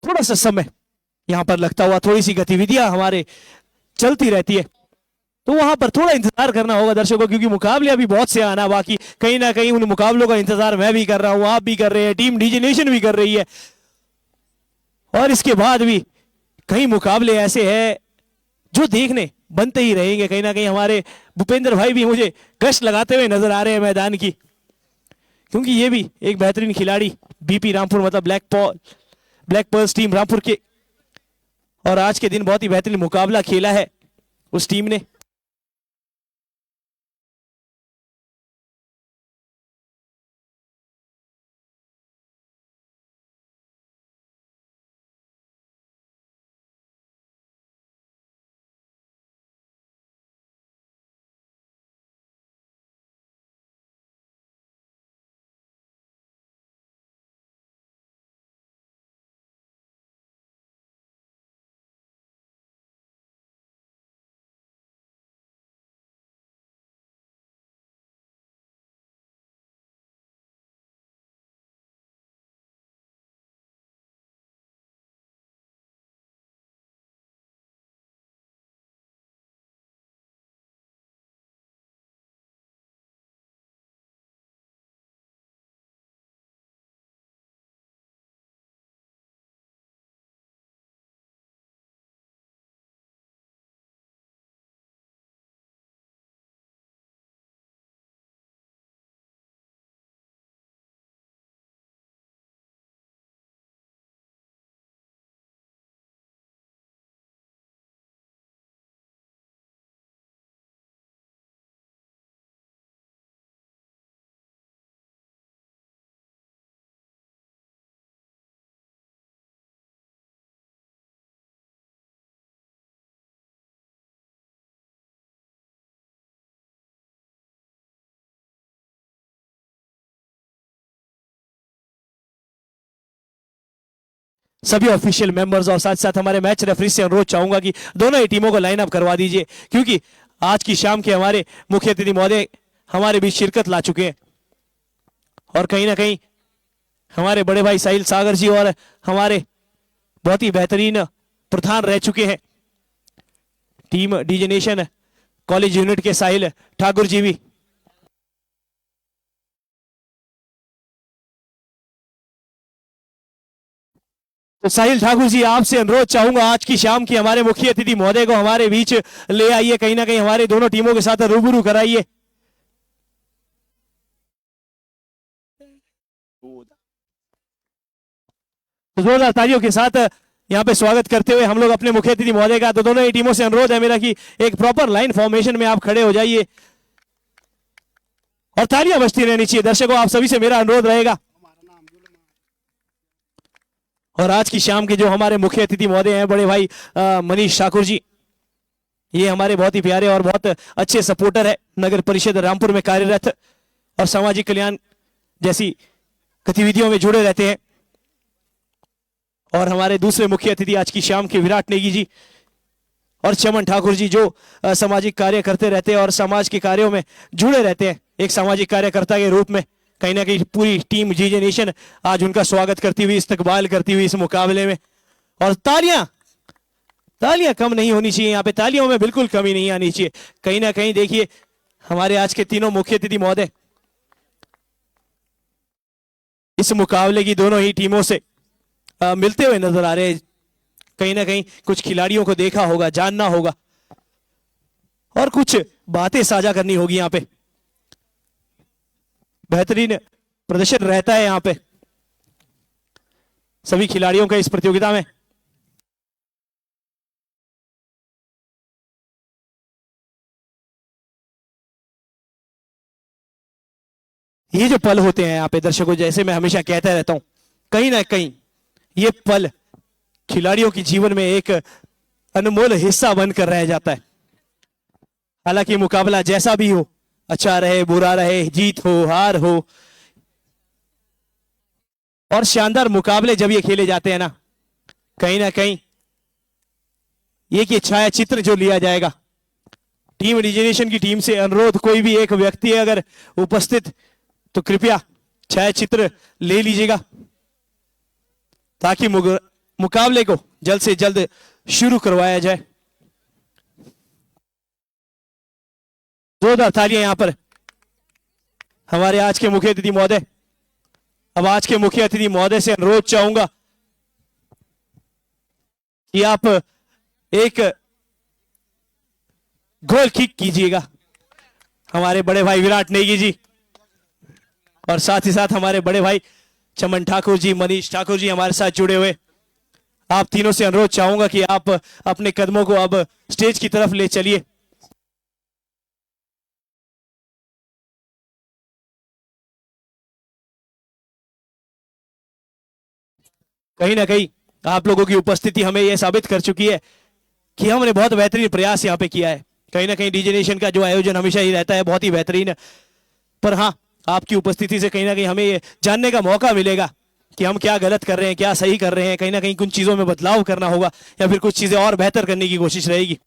थोड़ा सा समय यहाँ पर लगता हुआ, थोड़ी सी गतिविधियां हमारे चलती रहती है, तो वहां पर थोड़ा इंतजार करना होगा दर्शकों, क्योंकि मुकाबले अभी बहुत से आना बाकी। कहीं ना कहीं उन मुकाबलों का इंतजार मैं भी कर रहा हूं, आप भी कर रहे हैं, टीम डीजे नेशन भी कर रही है। और इसके बाद भी कई मुकाबले ऐसे हैं जो देखने बनते ही रहेंगे। कहीं ना कहीं हमारे भूपेंद्र भाई भी मुझे गश्त लगाते हुए नजर आ रहे हैं मैदान की, क्योंकि ये भी एक बेहतरीन खिलाड़ी बीपी रामपुर, मतलब ब्लैक पर्ल्स टीम रामपुर के, और आज के दिन बहुत ही बेहतरीन मुकाबला खेला है उस टीम ने। सभी ऑफिशियल मेंबर्स और साथ साथ हमारे मैच रेफरी से अनुरोध चाहूंगा कि दोनों ही टीमों को लाइन अप करवा दीजिए, क्योंकि आज की शाम के हमारे मुख्य अतिथि महोदय हमारे बीच शिरकत ला चुके हैं। और कहीं ना कहीं हमारे बड़े भाई साहिल सागर जी और हमारे बहुत ही बेहतरीन प्रधान रह चुके हैं team DJ nation college unit के साहिल ठाकुर जी भी। तो साहिल ठाकुर जी, आपसे अनुरोध चाहूंगा आज की शाम की हमारे मुख्य अतिथि महोदय को हमारे बीच ले आइए, कहीं ना कहीं हमारे दोनों टीमों के साथ रूबरू कराइए। तो जोरदार तालियों के साथ यहाँ पे स्वागत करते हुए हम लोग अपने मुख्य अतिथि महोदय का, तो दोनों ही टीमों से अनुरोध है मेरा कि एक प्रॉपर लाइन फॉर्मेशन में आप खड़े हो जाइए और तालियां बजती रहनी चाहिए। दर्शकों, आप सभी से मेरा अनुरोध रहेगा। और आज की शाम के जो हमारे मुख्य अतिथि महोदय हैं बड़े भाई मनीष ठाकुर जी, ये हमारे बहुत ही प्यारे और बहुत अच्छे सपोर्टर है, नगर परिषद रामपुर में कार्यरत और सामाजिक कल्याण जैसी गतिविधियों में जुड़े रहते हैं। और हमारे दूसरे मुख्य अतिथि आज की शाम के विराट नेगी जी और चमन ठाकुर जी, जो सामाजिक कार्य करते रहते हैं और समाज के कार्यों में जुड़े रहते हैं एक सामाजिक कार्यकर्ता के रूप में। कहीं ना कहीं पूरी टीम डीजे नेशन आज उनका स्वागत करती हुई, इस्तकबाल करती हुई इस मुकाबले में। और तालियां कम नहीं होनी चाहिए, यहाँ पे तालियों में बिल्कुल कमी नहीं आनी चाहिए। कहीं ना कहीं देखिए हमारे आज के तीनों मुख्य अतिथि महोदय इस मुकाबले की दोनों ही टीमों से मिलते हुए नजर आ रहे हैं। कहीं ना कहीं कुछ खिलाड़ियों को देखा होगा, जानना होगा और कुछ बातें साझा करनी होगी। यहाँ पे बेहतरीन प्रदर्शन रहता है यहाँ पे सभी खिलाड़ियों का इस प्रतियोगिता में। ये जो पल होते हैं यहाँ पे दर्शकों, जैसे मैं हमेशा कहता रहता हूं, कहीं ना कहीं ये पल खिलाड़ियों के जीवन में एक अनमोल हिस्सा बनकर रह जाता है। हालांकि मुकाबला जैसा भी हो, अच्छा रहे बुरा रहे, जीत हो हार हो, और शानदार मुकाबले जब ये खेले जाते हैं ना कहीं ये कि छाया चित्र जो लिया जाएगा टीम रिजर्वेशन की टीम से, अनुरोध कोई भी एक व्यक्ति है अगर उपस्थित तो कृपया छाया चित्र ले लीजिएगा, ताकि मुकाबले को जल्द से जल्द शुरू करवाया जाए। जोरदार तालियां यहां पर हमारे आज के मुख्य अतिथि महोदय। अब आज के मुख्य अतिथि महोदय से अनुरोध चाहूंगा कि आप एक गोल किक कीजिएगा हमारे बड़े भाई विराट नेगी जी, और साथ ही साथ हमारे बड़े भाई चमन ठाकुर जी, मनीष ठाकुर जी हमारे साथ जुड़े हुए। आप तीनों से अनुरोध चाहूंगा कि आप अपने कदमों को अब स्टेज की तरफ ले चलिए। कहीं ना कहीं आप लोगों की उपस्थिति हमें यह साबित कर चुकी है कि हमने बहुत बेहतरीन प्रयास यहाँ पे किया है। कहीं ना कहीं डीजे नेशन का जो आयोजन हमेशा ही रहता है बहुत ही बेहतरीन है, पर हाँ, आपकी उपस्थिति से कहीं ना कहीं हमें ये जानने का मौका मिलेगा कि हम क्या गलत कर रहे हैं, क्या सही कर रहे हैं। कहीं ना कहीं कुछ चीजों में बदलाव करना होगा या फिर कुछ चीजें और बेहतर करने की कोशिश रहेगी।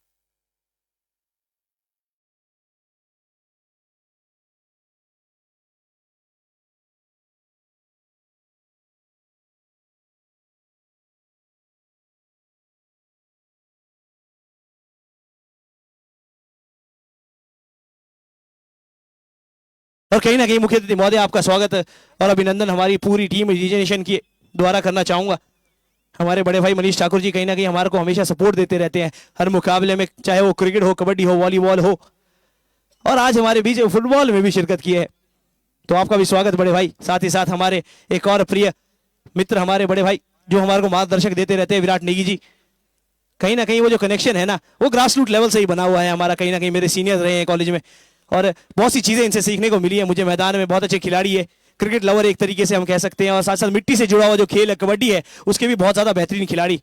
और कहीं ना कहीं मुख्य अतिथि महोदय आपका स्वागत और अभिनंदन हमारी पूरी टीम डीजे नेशन के द्वारा करना चाहूंगा। हमारे बड़े भाई मनीष ठाकुर जी कहीं ना कहीं हमारे को हमेशा सपोर्ट देते रहते हैं हर मुकाबले में, चाहे वो क्रिकेट हो, कबड्डी हो, वॉलीबॉल हो, और आज हमारे बीच फुटबॉल में भी शिरकत की है। तो आपका भी स्वागत बड़े भाई। साथ ही साथ हमारे एक और प्रिय मित्र, हमारे बड़े भाई जो हमारे को मार्गदर्शक देते रहते हैं, विराट नेगी जी। कहीं ना कहीं वो जो कनेक्शन है ना, वो ग्रास रूट लेवल से ही बना हुआ है हमारा। कहीं ना कहीं मेरे सीनियर रहे हैं कॉलेज में और बहुत सी चीजें इनसे सीखने को मिली है मुझे। मैदान में बहुत अच्छे खिलाड़ी है, क्रिकेट लवर एक तरीके से हम कह सकते हैं, और साथ साथ मिट्टी से जुड़ा हुआ जो खेल है कबड्डी है, उसके भी बहुत ज्यादा बेहतरीन खिलाड़ी,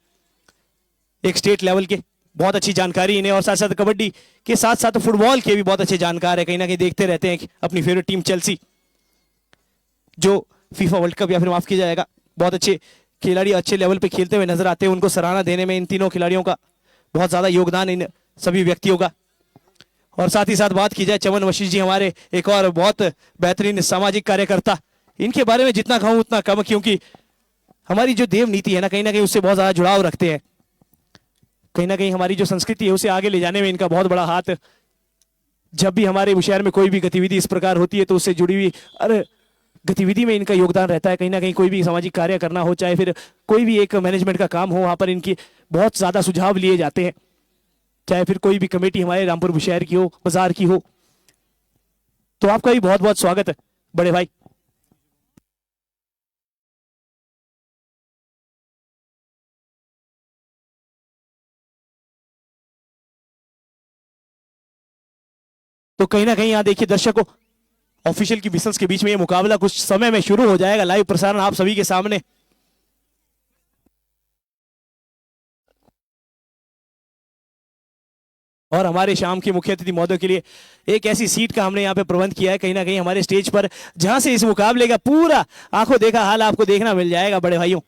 एक स्टेट लेवल के। बहुत अच्छी जानकारी इन्हें, और साथ साथ कबड्डी के साथ साथ फुटबॉल के भी बहुत अच्छे जानकार है। कहीं ना कहीं देखते रहते हैं अपनी फेवरेट टीम चेल्सी, जो फीफा वर्ल्ड कप या फिर माफ किया जाएगा, बहुत अच्छे खिलाड़ी अच्छे लेवल पे खेलते हुए नजर आते हैं। उनको सराहना देने में इन तीनों खिलाड़ियों का बहुत ज्यादा योगदान, इन सभी व्यक्तियों का। और साथ ही साथ बात की जाए चमन वशिष्ठ जी, हमारे एक और बहुत बेहतरीन सामाजिक कार्यकर्ता। इनके बारे में जितना कहूं उतना कम, क्योंकि हमारी जो देव नीति है ना, कहीं ना कहीं उससे बहुत ज्यादा जुड़ाव रखते हैं। कहीं ना कहीं हमारी जो संस्कृति है उसे आगे ले जाने में इनका बहुत बड़ा हाथ। जब भी हमारे शहर में कोई भी गतिविधि इस प्रकार होती है तो उससे जुड़ी हुई गतिविधि में इनका योगदान रहता है। कहीं ना कहीं कोई भी सामाजिक कार्य करना हो, चाहे फिर कोई भी एक मैनेजमेंट का काम हो, वहां पर इनकी बहुत ज्यादा सुझाव लिए जाते हैं। चाहे फिर कोई भी कमेटी हमारे रामपुर शहर की हो, बाजार की हो। तो आपका भी बहुत बहुत स्वागत है बड़े भाई। तो कहीं ना कहीं यहाँ देखिए दर्शकों, ऑफिशियल की विसल्स के बीच में ये मुकाबला कुछ समय में शुरू हो जाएगा। लाइव प्रसारण आप सभी के सामने। और हमारे शाम के मुख्य अतिथि महोदय के लिए एक ऐसी सीट का हमने यहाँ पे प्रबंध किया है कहीं ना कहीं हमारे स्टेज पर, जहां से इस मुकाबले का पूरा आंखों देखा हाल आपको देखना मिल जाएगा बड़े भाइयों।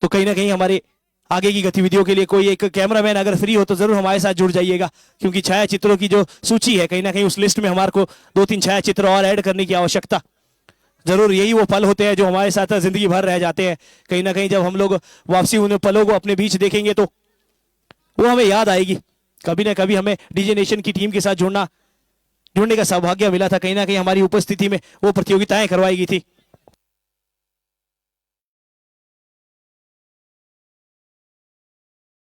तो कहीं ना कहीं हमारे आगे की गतिविधियों के लिए कोई एक कैमरामैन अगर फ्री हो तो जरूर हमारे साथ जुड़ जाइएगा, क्योंकि छाया चित्रों की जो सूची है कहीं ना कहीं उस लिस्ट में हमारे को 2-3 छाया चित्र और ऐड करने की आवश्यकता। जरूर यही वो पल होते हैं जो हमारे साथ जिंदगी भर रह जाते हैं। कहीं ना कहीं जब हम लोग वापसी उन पलों को अपने बीच देखेंगे तो वो हमें याद आएगी। कभी ना कभी हमें डीजे नेशन की टीम के साथ जुड़ने का सौभाग्य मिला था। कहीं ना कहीं हमारी उपस्थिति में वो प्रतियोगिताएं करवाई गई थी।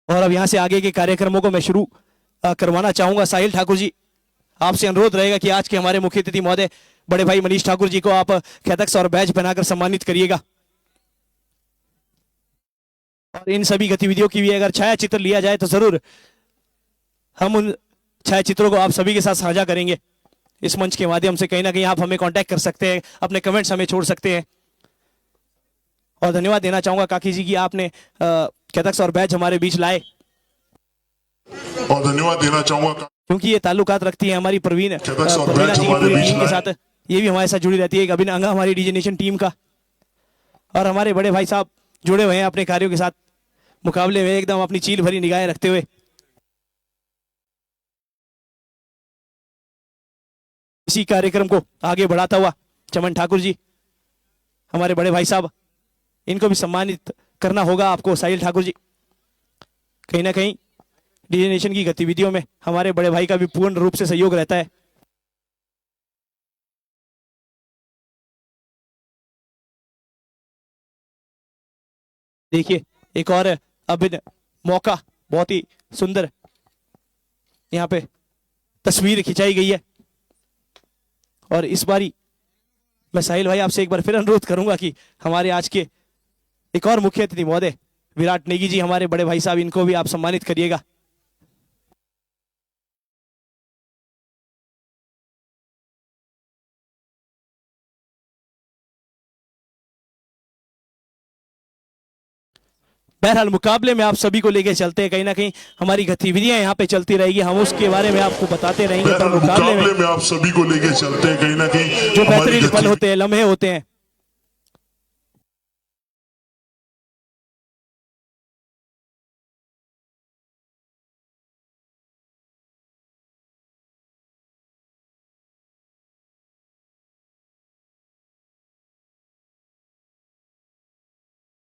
और अब यहां से आगे के कार्यक्रमों को मैं शुरू करवाना चाहूंगा। साहिल ठाकुर जी, आपसे अनुरोध रहेगा कि आज के हमारे मुख्य अतिथि महोदय बड़े भाई मनीष ठाकुर जी को आप कैटक्स और बैज पहनाकर सम्मानित करिएगा। और इन सभी गतिविधियों की भी अगर छाया चित्र लिया जाए तो जरूर हम उन छाया चित्रों को आप सभी के साथ साझा करेंगे इस मंच के माध्यम से। कहीं ना कहीं आप हमें कांटेक्ट कर सकते हैं, अपने कमेंट्स हमें छोड़ सकते हैं। और धन्यवाद देना चाहूंगा काकी जी की, आपने कैटक्स और बैच हमारे बीच लाए और धन्यवाद देना चाहूंगा क्योंकि ये ताल्लुकात रखती है हमारी प्रवीणा जी की हमारे पूरी बीच टीम के लाए। साथ। ये भी हमारे साथ जुड़ी रहती है, एक अभिन्न अंग हमारी डीजे नेशन टीम का। और हमारे बड़े भाई साहब जुड़े हुए हैं अपने कार्यों के साथ, मुकाबले में एकदम अपनी चील भरी निगाहें रखते हुए। इसी कार्यक्रम को आगे बढ़ाता हुआ चमन ठाकुर जी, हमारे बड़े भाई साहब, इनको भी सम्मानित करना होगा आपको। साहिल ठाकुर जी, कहीं ना कहीं डीजे नेशन की गतिविधियों में हमारे बड़े भाई का भी पूर्ण रूप से सहयोग रहता है। देखिए एक और अभिनव मौका, बहुत ही सुंदर यहाँ पे तस्वीर खिंचाई गई है। और इस बारी मैं साहिल भाई आपसे एक बार फिर अनुरोध करूंगा कि हमारे आज के एक और मुख्य अतिथि महोदय विराट नेगी जी, हमारे बड़े भाई साहब, इनको भी आप सम्मानित करिएगा। बहरहाल मुकाबले में आप सभी को लेके चलते हैं, कहीं ना कहीं हमारी गतिविधियां यहाँ पे चलती रहेगी, हम उसके बारे में आपको बताते रहेंगे। पर मुकाबले में आप सभी को लेके चलते हैं, कहीं ना कहीं जो बेहतरीन पल होते हैं, लम्हे होते हैं,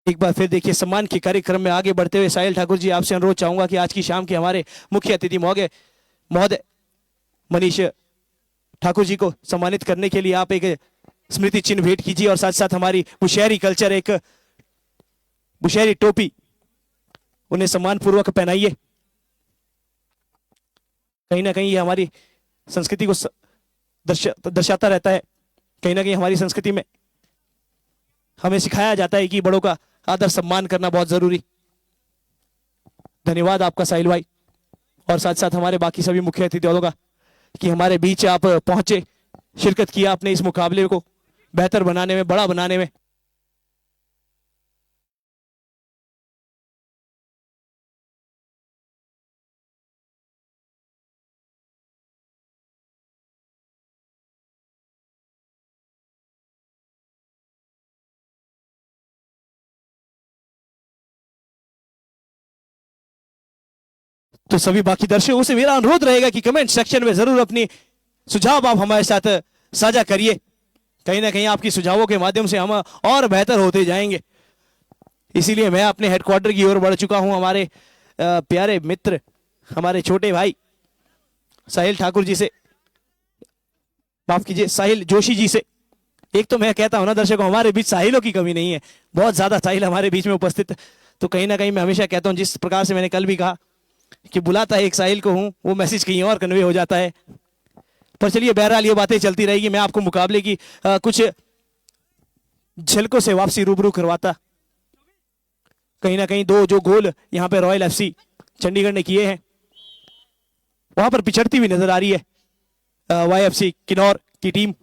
एक बार फिर देखिए सम्मान के कार्यक्रम में आगे बढ़ते हुए साहिल ठाकुर जी, आपसे अनुरोध चाहूंगा कि आज की शाम के हमारे मुख्य अतिथि महोदय महोदय मनीष ठाकुर जी को सम्मानित करने के लिए आप एक स्मृति चिन्ह भेंट कीजिए और साथ साथ हमारी बुशहरी कल्चर, एक बुशहरी टोपी उन्हें सम्मान पूर्वक पहनाइए। कहीं ना कहीं ये हमारी संस्कृति को दर्शाता रहता है। कहीं ना कहीं हमारी संस्कृति में हमें सिखाया जाता है कि बड़ों का आदर सम्मान करना बहुत जरूरी। धन्यवाद आपका साहिल भाई, और साथ साथ हमारे बाकी सभी मुख्य अतिथियों का कि हमारे बीच आप पहुंचे, शिरकत किया अपने इस मुकाबले को बेहतर बनाने में, बड़ा बनाने में। तो सभी बाकी दर्शकों से मेरा अनुरोध रहेगा कि कमेंट सेक्शन में जरूर अपनी सुझाव आप हमारे साथ साझा करिए। कहीं ना कहीं आपकी सुझावों के माध्यम से हम और बेहतर होते जाएंगे। इसीलिए मैं अपने हेडक्वार्टर की ओर बढ़ चुका हूं, हमारे प्यारे मित्र, हमारे छोटे भाई साहिल ठाकुर जी से, माफ कीजिए साहिल जोशी जी से। एक तो मैं कहता हूं ना दर्शकों, हमारे बीच साहिलों की कमी नहीं है, बहुत ज्यादा साहिल हमारे बीच में उपस्थित। तो कहीं ना कहीं मैं हमेशा कहता हूं, जिस प्रकार से मैंने कल भी कहा कि बुलाता है एक साहिल को हूं, वो मैसेज कहीं और कन्वे हो जाता है। पर चलिए बहरहाल ये बातें चलती रहेगी। मैं आपको मुकाबले की कुछ झलकों से वापसी रूबरू करवाता। कहीं ना कहीं दो जो गोल यहाँ पे रॉयल एफसी चंडीगढ़ ने किए हैं, वहां पर पिछड़ती हुई नजर आ रही है वाईएफसी किन्नौर की टीम।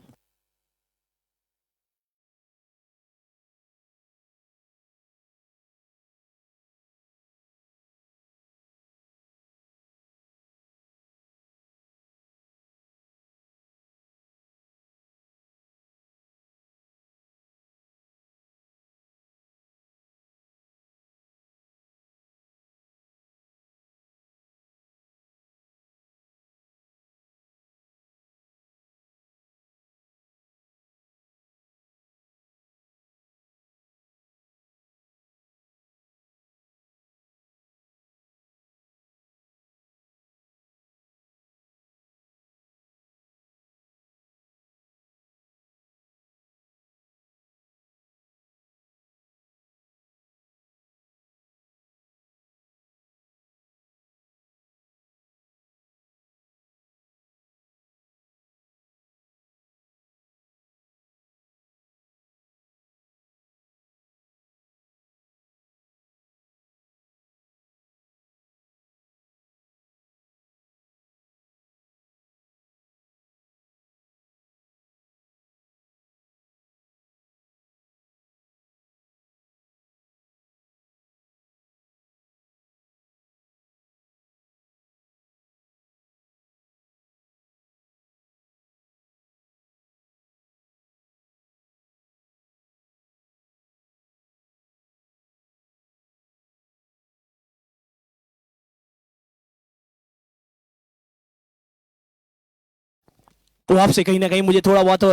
तो आपसे कहीं ना कहीं मुझे थोड़ा बहुत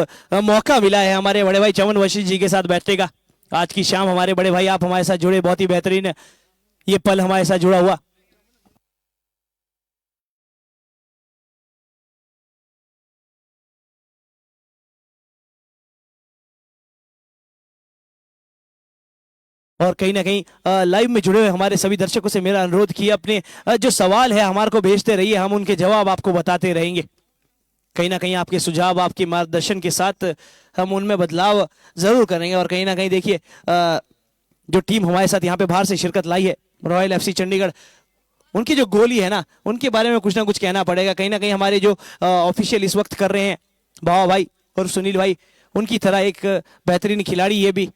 मौका मिला है हमारे बड़े भाई चमन वशिष्ठ जी के साथ बैठने का। आज की शाम हमारे बड़े भाई आप हमारे साथ जुड़े, बहुत ही बेहतरीन ये पल हमारे साथ जुड़ा हुआ। और कहीं ना कहीं लाइव में जुड़े हुए हमारे सभी दर्शकों से मेरा अनुरोध किया अपने जो सवाल है हमारे को भेजते रहिए, हम उनके जवाब आपको बताते रहेंगे। कहीं ना कहीं आपके सुझाव, आपके मार्गदर्शन के साथ हम उनमें बदलाव जरूर करेंगे। और कहीं ना कहीं देखिए जो टीम हमारे साथ यहाँ पे बाहर से शिरकत लाई है, रॉयल एफसी चंडीगढ़, उनकी जो गोली है ना, उनके बारे में कुछ ना कुछ कहना पड़ेगा। कहीं ना कहीं हमारे जो ऑफिशियल इस वक्त कर रहे हैं बाबा भाई और सुनील भाई, उनकी तरह एक बेहतरीन खिलाड़ी ये भी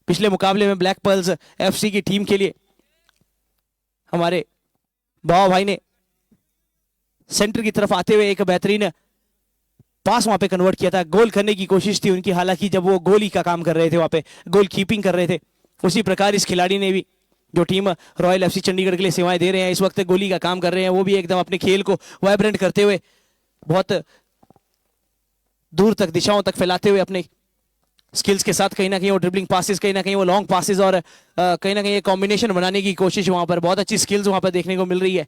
पिछले मुकाबले में ब्लैक पर्ल्स एफसी की टीम के लिए हमारे बाबा भाई ने सेंटर की तरफ आते हुए एक बेहतरीन पास वहां पे कन्वर्ट किया था। गोल करने की कोशिश थी उनकी, हालांकि जब वो गोली का काम कर रहे थे, वहां पे गोल कीपिंग कर रहे थे। उसी प्रकार इस खिलाड़ी ने भी, जो टीम रॉयल एफसी चंडीगढ़ के लिए सेवाएं दे रहे हैं, इस वक्त गोली का काम कर रहे हैं, वो भी एकदम अपने खेल को वाइब्रेंट करते हुए, बहुत दूर तक दिशाओं तक फैलाते हुए अपने स्किल्स के साथ कहीं ना कहीं वो ड्रिबलिंग पासेस, कहीं ना कहीं वो लॉन्ग पासेस और कहीं ना कहीं एक कॉम्बिनेशन बनाने की कोशिश, वहां पर बहुत अच्छी स्किल्स वहां पर देखने को मिल रही है।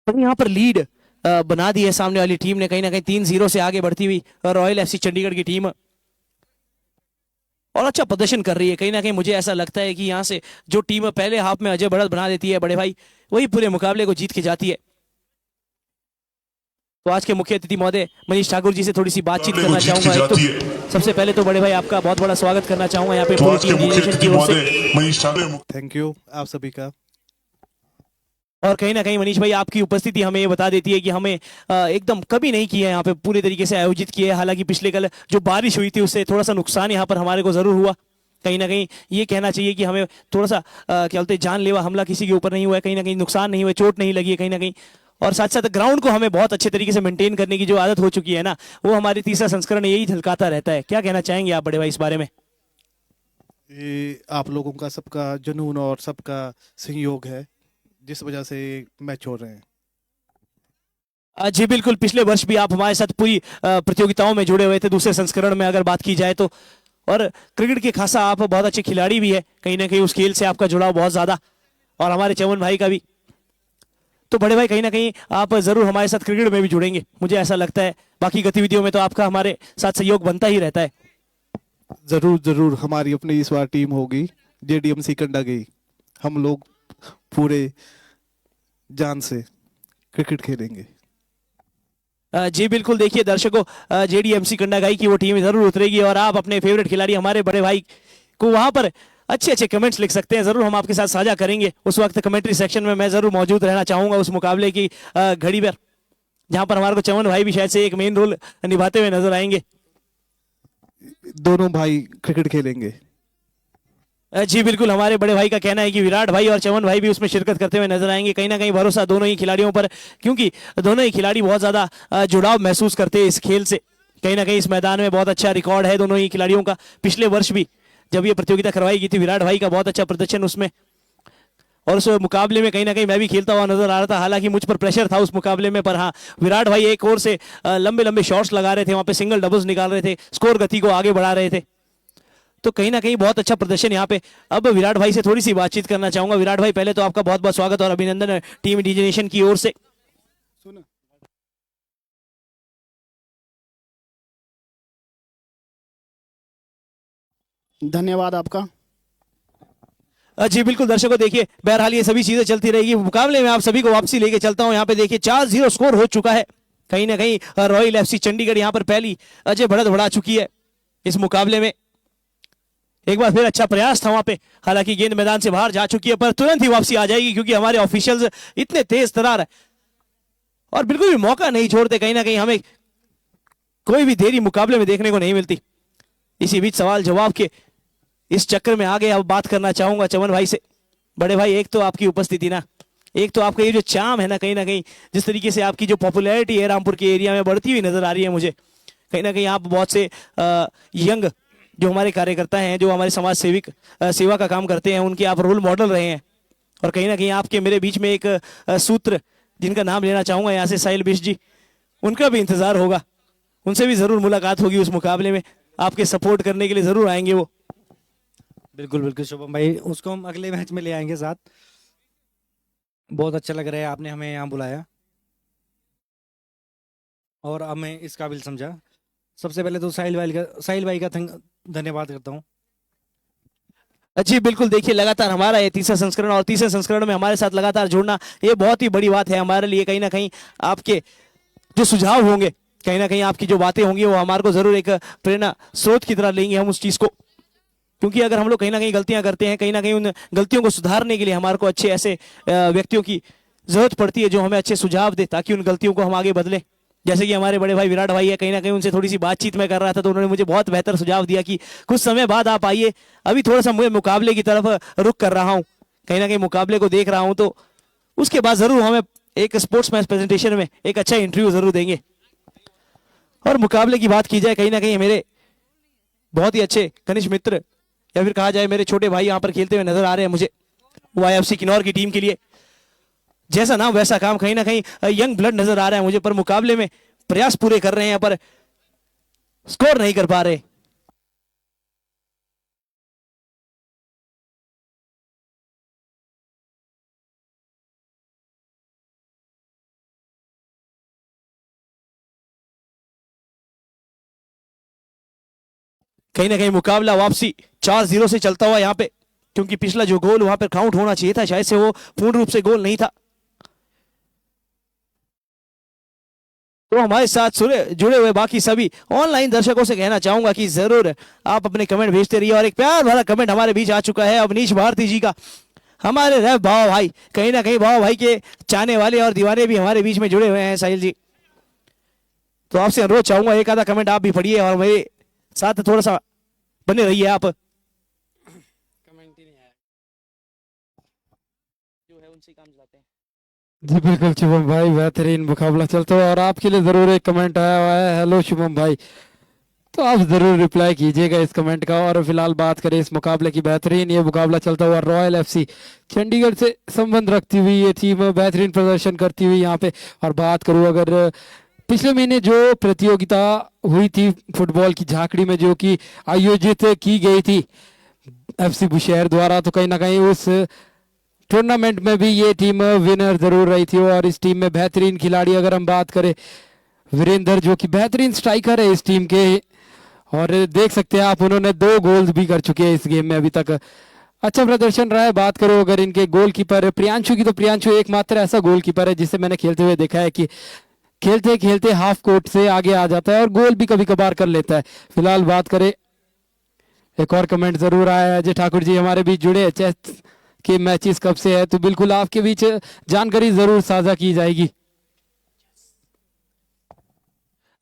तो यहाँ पर लीड बना दी है सामने वाली टीम ने, कहीं ना कहीं 3-0 से आगे बढ़ती हुई रॉयल एफसी चंडीगढ़ की टीम, और अच्छा प्रदर्शन कर रही है। कहीं ना कहीं मुझे ऐसा लगता है कि यहाँ से जो टीम पहले हाफ में अजय बढ़त बना देती है बड़े भाई, वही पूरे मुकाबले को जीत के जाती है। तो आज के मुख्य अतिथि महोदय मनीष ठाकुर जी से थोड़ी सी बातचीत करना चाहूंगा। तो सबसे पहले तो बड़े भाई आपका बहुत बड़ा स्वागत करना चाहूंगा यहाँ पे तो पूरी आज के टीम मुख्य डिविजन अतिथि की ओर से। महोदय मनीष ठाकुर। थैंक यू आप सभी का। और कहीं ना कहीं मनीष भाई आपकी उपस्थिति हमें ये बता देती है कि हमें एकदम कभी नहीं किया है यहाँ पे, पूरे तरीके से आयोजित किया है। हालांकि पिछले कल जो बारिश हुई थी उससे थोड़ा सा नुकसान यहाँ पर हमारे को जरूर हुआ। कहीं ना कहीं ये कहना चाहिए कि हमें थोड़ा सा क्या बोलते हैं, जानलेवा हमला किसी के ऊपर नहीं हुआ है, कहीं ना कहीं नुकसान नहीं हुआ, चोट नहीं लगी है कहीं ना कहीं। और साथ साथ ग्राउंड को हमें बहुत अच्छे तरीके से मेंटेन करने की जो आदत हो चुकी है ना, वो हमारी तीसरा संस्करण यही झलकाता रहता है। क्या कहना चाहेंगे आप बड़े भाई इस बारे में? ये आप लोगों का सबका जुनून और सबका सहयोग है जिस वजह से मैच हो रहे हैं। जी बिल्कुल, पिछले वर्ष भी आप हमारे साथ पूरी प्रतियोगिताओं में जुड़े हुए थे, दूसरे संस्करण में अगर बात की जाए तो। और क्रिकेट के खासा आप बहुत अच्छे खिलाड़ी भी है, कहीं ना कहीं उस खेल से आपका जुड़ाव बहुत ज्यादा, और हमारे चमन भाई का भी। तो बड़े भाई कहीं ना कहीं आप जरूर हमारे साथ क्रिकेट में भी जुड़ेंगे, मुझे ऐसा लगता है। बाकी गतिविधियों में तो आपका हमारे साथ सहयोग बनता ही रहता है। जरूर जरूर, हमारी अपनी इस बार टीम होगी जेडीएमसी कंडा की। हम लोग पूरे जान से क्रिकेट खेलेंगे। जी बिल्कुल, देखिए दर्शकों, जेडीएमसी कंडागाई की वो टीम जरूर उतरेगी, और आप अपने फेवरेट खिलाड़ी हमारे बड़े भाई को वहां पर अच्छे अच्छे कमेंट्स लिख सकते हैं, जरूर हम आपके साथ साझा करेंगे। उस वक्त कमेंट्री सेक्शन में मैं जरूर मौजूद रहना चाहूंगा उस मुकाबले की घड़ी पर, जहां पर हमारे को चमन भाई भी शायद से एक मेन रोल निभाते हुए नजर आएंगे। दोनों भाई क्रिकेट खेलेंगे। जी बिल्कुल, हमारे बड़े भाई का कहना है कि विराट भाई और चमन भाई भी उसमें शिरकत करते हुए नजर आएंगे। कहीं ना कहीं भरोसा दोनों ही खिलाड़ियों पर, क्योंकि दोनों ही खिलाड़ी बहुत ज्यादा जुड़ाव महसूस करते हैं इस खेल से। कहीं ना कहीं इस मैदान में बहुत अच्छा रिकॉर्ड है दोनों ही खिलाड़ियों का। पिछले वर्ष भी जब ये प्रतियोगिता करवाई गई थी, विराट भाई का बहुत अच्छा प्रदर्शन उसमें, और उस मुकाबले में कहीं ना कहीं मैं भी खेलता हुआ नजर आ रहा था। हालांकि मुझ पर प्रेशर था उस मुकाबले में, पर हाँ, विराट भाई एक ओर से लंबे लंबे शॉट्स लगा रहे थे, वहां पे सिंगल डबल्स निकाल रहे थे, स्कोर गति को आगे बढ़ा रहे थे। तो कहीं ना कहीं बहुत अच्छा प्रदर्शन यहाँ पे। अब विराट भाई से थोड़ी सी बातचीत करना चाहूंगा। विराट भाई, पहले तो आपका बहुत बहुत स्वागत और अभिनंदन टीम इंडिजिनेशन की ओर से। धन्यवाद आपका। जी बिल्कुल दर्शकों, देखिए बहरहाल ये सभी चीजें चलती रहेगी। मुकाबले में आप सभी को वापसी लेके चलता हूं। यहाँ पे देखिए 4-0 स्कोर हो चुका है। कहीं ना कहीं रॉयल एफसी चंडीगढ़ यहाँ पर पहली अजय बढ़त बढ़ा चुकी है इस मुकाबले में। एक बार फिर अच्छा प्रयास था वहां पे, हालांकि गेंद मैदान से बाहर जा चुकी है, पर तुरंत ही वापसी आ जाएगी, क्योंकि हमारे ऑफिशियल्स इतने तेज तरार है और बिल्कुल भी मौका नहीं छोड़ते। कहीं ना कहीं हमें कोई भी देरी मुकाबले में देखने को नहीं मिलती। इसी बीच सवाल जवाब के इस चक्कर में आगे अब बात करना चाहूंगा चमन भाई से। बड़े भाई, एक तो आपकी उपस्थिति ना, एक तो आपका ये जो चाम है ना, कहीं ना कहीं जिस तरीके से आपकी जो पॉपुलैरिटी है रामपुर के एरिया में बढ़ती हुई नजर आ रही है मुझे। कहीं ना कहीं आप बहुत से यंग जो हमारे कार्यकर्ता हैं, जो हमारे समाज सेविक सेवा का काम करते हैं, उनके आप रोल मॉडल रहे हैं। और कहीं ना कहीं आपके मेरे बीच में एक सूत्र जिनका नाम लेना चाहूंगा यहाँ से, साहिल बिश जी, उनका भी इंतजार होगा, उनसे भी जरूर मुलाकात होगी उस मुकाबले में, आपके सपोर्ट करने के लिए जरूर आएंगे वो। बिल्कुल बिल्कुल शुभम भाई, उसको हम अगले मैच में ले आएंगे साथ। बहुत अच्छा लग रहा है आपने हमें यहाँ बुलाया और हमें इस काबिल समझा। सबसे पहले तो साहिल भाई का धन्यवाद करता हूँ। जी बिल्कुल, देखिए लगातार हमारा ये तीसरा संस्करण, और तीसरे संस्करण में हमारे साथ लगातार जुड़ना ये बहुत ही बड़ी बात है हमारे लिए। कहीं ना कहीं आपके जो सुझाव होंगे, कहीं ना कहीं आपकी जो बातें होंगी, वो हमारे को जरूर एक प्रेरणा स्रोत की तरह लेंगे हम उस चीज को, क्योंकि अगर हम लोग कहीं ना कहीं गलतियां करते हैं, कहीं ना कहीं उन गलतियों को सुधारने के लिए हमारे को अच्छे ऐसे व्यक्तियों की जरूरत पड़ती है जो हमें अच्छे सुझाव दे, ताकि उन गलतियों को हम आगे बदलें। जैसे कि हमारे बड़े भाई विराट भाई है, कहीं ना कहीं उनसे थोड़ी सी बातचीत में कर रहा था तो उन्होंने मुझे बहुत बेहतर सुझाव दिया कि कुछ समय बाद आप आइए, अभी थोड़ा सा मैं मुकाबले की तरफ रुख कर रहा हूं, कहीं ना कहीं मुकाबले को देख रहा हूं, तो उसके बाद जरूर हमें एक स्पोर्ट्स मैच प्रेजेंटेशन में एक अच्छा इंटरव्यू जरूर देंगे। और मुकाबले की बात की जाए, कहीं ना कहीं मेरे बहुत ही अच्छे कनिष्ठ मित्र, या फिर कहा जाए मेरे छोटे भाई यहाँ पर खेलते हुए नजर आ रहे हैं मुझे, YFC किन्नौर की टीम के लिए। जैसा नाम वैसा काम, कहीं ना कहीं यंग ब्लड नजर आ रहा है मुझे, पर मुकाबले में प्रयास पूरे कर रहे हैं पर स्कोर नहीं कर पा रहे। कहीं ना कहीं मुकाबला वापसी 4-0 से चलता हुआ यहाँ पे, क्योंकि पिछला जो गोल वहां पर काउंट होना चाहिए था, शायद से वो पूर्ण रूप से गोल नहीं था। तो हमारे साथ जुड़े हुए बाकी सभी ऑनलाइन दर्शकों से कहना चाहूंगा कि जरूर आप अपने कमेंट भेजते रहिए। और एक प्यार भरा कमेंट हमारे बीच आ चुका है अवनीश भारती जी का, हमारे रह भाव भाई, कहीं ना कहीं भाव भाई के चाहने वाले और दीवाने भी हमारे बीच में जुड़े हुए हैं साहिल जी। तो आपसे अनुरोध चाहूंगा एक आधा कमेंट आप भी पढ़िए और मेरे साथ थोड़ा सा बने रहिए आप। कमेंट ही नहीं आया, जो है उनसे काम चलाते हैं। जी बिल्कुल शुभम भाई, बेहतरीन मुकाबला चलता है और आपके लिए ज़रूर एक कमेंट आया हुआ है, हेलो शुभम भाई, तो आप ज़रूर रिप्लाई कीजिएगा इस कमेंट का। और फिलहाल बात करें इस मुकाबले की, बेहतरीन ये मुकाबला चलता हुआ रॉयल FC चंडीगढ़ से संबंध रखती हुई ये टीम बेहतरीन प्रदर्शन करती हुई यहाँ पे। और बात करूँ अगर पिछले महीने जो प्रतियोगिता हुई थी फुटबॉल की झाकड़ी में, जो कि आयोजित की गई थी FC बुशहर द्वारा, तो कहीं ना कहीं उस टूर्नामेंट में भी ये टीम विनर जरूर रही थी। और इस टीम में बेहतरीन खिलाड़ी अगर हम बात करें, वीरेंद्र जो कि बेहतरीन स्ट्राइकर है इस टीम के, और देख सकते हैं आप उन्होंने 2 गोल्स भी कर चुके हैं इस गेम में, अभी तक अच्छा प्रदर्शन रहा है। बात करो अगर इनके गोलकीपर प्रियांशु की, तो प्रियांशु एकमात्र ऐसा गोलकीपर है जिसे मैंने खेलते हुए देखा है कि खेलते खेलते हाफ कोर्ट से आगे आ जाता है और गोल भी कभी कभार कर लेता है। फिलहाल बात करें, एक और कमेंट जरूर आया है, अजय ठाकुर जी हमारे बीच जुड़े, चेस के मैचेस कब से है, तो बिल्कुल आपके बीच जानकारी जरूर साझा की जाएगी।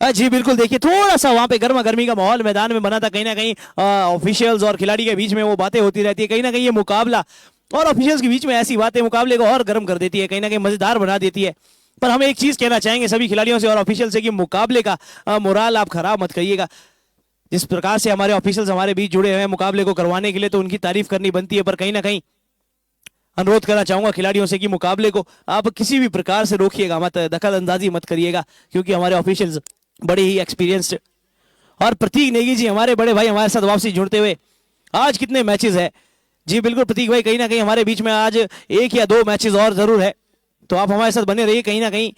जी बिल्कुल, देखिए थोड़ा सा वहां पे गर्मा गर्मी का माहौल मैदान में बना था, कहीं ना कहीं ऑफिशियल्स और खिलाड़ी के बीच में वो बातें होती रहती है, कहीं ना कहीं ये मुकाबला और ऑफिशियल्स के बीच में ऐसी बातें मुकाबले को और गर्म कर देती है, कहीं ना कहीं मजेदार बना देती है। पर हम एक चीज कहना चाहेंगे सभी खिलाड़ियों से और ऑफिशियल से कि मुकाबले का मोराल आप खराब मत करिएगा। जिस प्रकार से हमारे ऑफिशियल्स हमारे बीच जुड़े हुए हैं मुकाबले को करवाने के लिए, तो उनकी तारीफ करनी बनती है, पर कहीं ना कहीं अनुरोध करना चाहूंगा खिलाड़ियों से कि मुकाबले को आप किसी भी प्रकार से रोकिएगा मत, दखल अंदाजी मत करिएगा, क्योंकि हमारे ऑफिशियल्स बड़े ही एक्सपीरियंस्ड। और प्रतीक नेगी जी हमारे बड़े भाई हमारे साथ वापसी जुड़ते हुए, आज कितने मैचेस है? जी बिल्कुल प्रतीक भाई, कहीं ना कहीं हमारे बीच में आज 1 या 2 मैचेस और जरूर है, तो आप हमारे साथ बने रहिए, कहीं ना कहीं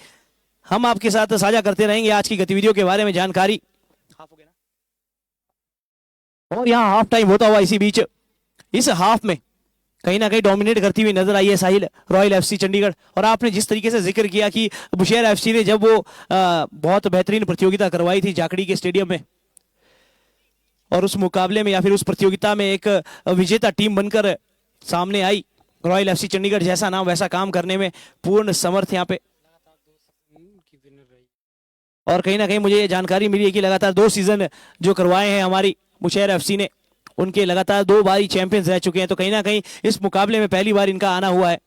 हम आपके साथ साझा करते रहेंगे आज की गतिविधियों के बारे में जानकारी। और यहाँ हाफ टाइम होता हुआ इसी बीच इस हाफ में कहीं ना कहीं डोमिनेट करती हुई नजर आई है साहिल रॉयल FC चंडीगढ़। और आपने जिस तरीके से जिक्र किया कि बुशहर FC ने जब वो बहुत बेहतरीन प्रतियोगिता करवाई थी जाखड़ी के स्टेडियम में, और उस मुकाबले में या फिर उस प्रतियोगिता में एक विजेता टीम बनकर सामने आई रॉयल FC चंडीगढ़, जैसा नाम वैसा काम करने में पूर्ण समर्थ यहाँ पे। और कहीं ना कहीं मुझे ये जानकारी मिली है कि लगातार 2 सीजन जो करवाए हैं हमारी बुशहर FC ने, उनके लगातार 2 बारी चैंपियंस रह चुके हैं, तो कहीं ना कहीं इस मुकाबले में पहली बार इनका आना हुआ है।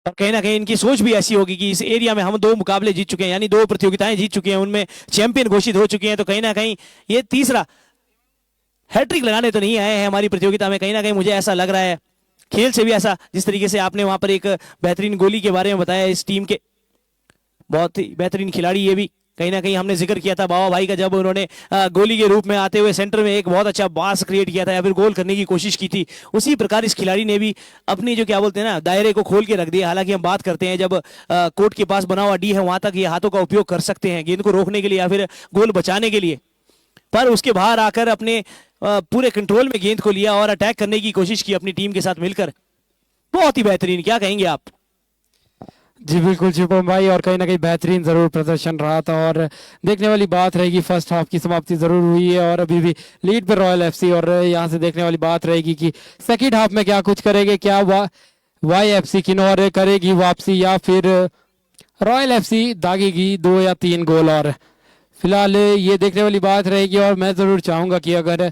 और कहीं ना कहीं इनकी सोच भी ऐसी होगी कि इस एरिया में हम 2 मुकाबले जीत चुके हैं, यानी 2 प्रतियोगिताएं जीत चुके हैं, उनमें चैंपियन घोषित हो चुके हैं, तो कहीं ना कहीं ये तीसरा हैट्रिक लगाने तो नहीं आए हैं हमारी प्रतियोगिता में, कहीं ना कहीं मुझे ऐसा लग रहा है खेल से भी ऐसा, जिस तरीके से आपने वहां पर एक बेहतरीन गोली के बारे में बताया इस टीम के, बहुत ही बेहतरीन खिलाड़ी ये भी। कहीं ना कहीं हमने जिक्र किया था बाबा भाई का, जब उन्होंने गोली के रूप में आते हुए सेंटर में एक बहुत अच्छा बास क्रिएट किया था या फिर गोल करने की कोशिश की थी, उसी प्रकार इस खिलाड़ी ने भी अपनी जो क्या बोलते हैं ना दायरे को खोल के रख दिया। हालांकि हम बात करते हैं जब कोर्ट के पास बना हुआ डी है वहां तक ये हाथों का उपयोग कर सकते हैं गेंद को रोकने के लिए या फिर गोल बचाने के लिए, पर उसके बाहर आकर अपने पूरे कंट्रोल में गेंद को लिया और अटैक करने की कोशिश की अपनी टीम के साथ मिलकर। बहुत ही बेहतरीन, क्या कहेंगे आप? जी बिल्कुल शुभम भाई, और कहीं ना कहीं बेहतरीन जरूर प्रदर्शन रहा था, और देखने वाली बात रहेगी फर्स्ट हाफ की समाप्ति जरूर हुई है और अभी भी लीड पे रॉयल एफसी, और यहाँ से देखने वाली बात रहेगी कि सेकंड हाफ में क्या कुछ करेंगे, क्या वाई एफसी किन्नौर करेगी वापसी या फिर रॉयल एफसी दागेगी 2 या 3 गोल। और फिलहाल ये देखने वाली बात रहेगी, और मैं जरूर चाहूंगा कि अगर